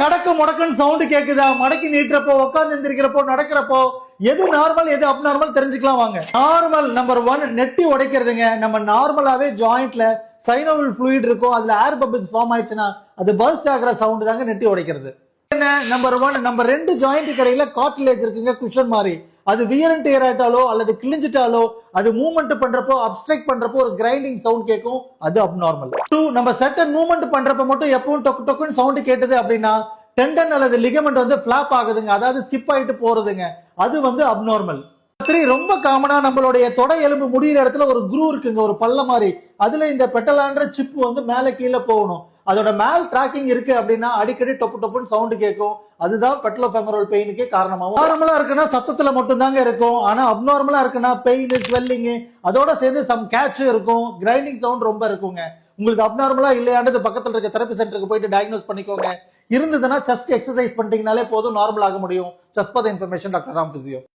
கடக்கு முடக்குன்னு sound கேக்குதா? மடக்கி நீட்டுறப்போ, உட்கார்ந்து எந்திரிக்கிறப்போ, நடக்கிறப்போ எது நார்மல் எது அப்நார்மல் தெரிஞ்சுக்கலாம் வாங்க. நார்மல் நம்பர் 1 நெட்டி உடைக்கிறதுங்க. நம்ம நார்மலாவே ஜாயிண்ட்ல சைனோவில் ஃப்ளூயிட் இருக்கும், அதுல ஏர் பபிள்ஸ் ஃபார்ம் ஆயிடுச்சுன்னா அது பர்ஸ்ட் ஆகிற சவுண்ட் தாங்க நெட்டி உடைக்கிறது. என்ன நம்பர் 1 நம்பர் 2 ஜாயிண்ட் கடையில கார்டிலேஜ் இருக்குங்க, குஷன் மாதிரி. அது வியர் அண்ட் டியர் ஆயிட்டாலோ அல்லது கிழிஞ்சிட்டாலோ அது மூவ்மெண்ட் பண்றப்போ அப்ஸ்ட்ரக்ட் பண்றப்போ ஒரு கிரைண்டிங் சவுண்ட் கேட்கும், அது அப்நார்மல். 2 நம்ம சர்டன் மூவ்மெண்ட் பண்றப்ப மட்டும் எப்பவும் டொக்கு டொக்குன்னு சவுண்ட் கேட்டது அப்படின்னா டெண்டன் அல்லது லிகமெண்ட் வந்து ஃபிளாப் ஆகுதுங்க, அதாவது ஸ்கிப் ஆயிட்டு போறதுங்க, அது வந்து அப்நார்மல். 3 ரொம்ப காமனா நம்மளுடைய தொடை எலும்பு முடியிற இடத்துல ஒரு குரூ இருக்குங்க, ஒரு பல்ல மாதிரி. அதுல இந்த பெட்டலான்ற சிப் வந்து மேல கீழே போகணும். அதோட மேல் டிராக்கிங் இருக்கு அப்படின்னா அடிக்கடி டொப்பு டொப்புன்னு சவுண்ட் கேட்கும், அதுதான் பெட்டலோஃபெமரல் பெயினுக்கே காரணமாகும். நார்மலா இருக்குன்னா சத்தத்துல மட்டும் தாங்க இருக்கும், ஆனா அப்நார்மலா இருக்குன்னா பெயின், ஸ்வெல்லிங், அதோட சேர்ந்து சம் கேட்ச் இருக்கும், கிரைண்டிங் சவுண்ட் ரொம்ப இருக்குங்க. உங்களுக்கு அப்நார்மலா இல்லையானது பக்கத்துல இருக்க தெரப்பி சென்டருக்கு போயிட்டு டயக்னோஸ் பண்ணிக்கோங்க. இருந்ததுன்னா செஸ்ட் எக்ஸசைஸ் பண்ணிட்டீங்கனாலே போதும், நார்மல் ஆக முடியும். Chest for the information, doctor Ram physio.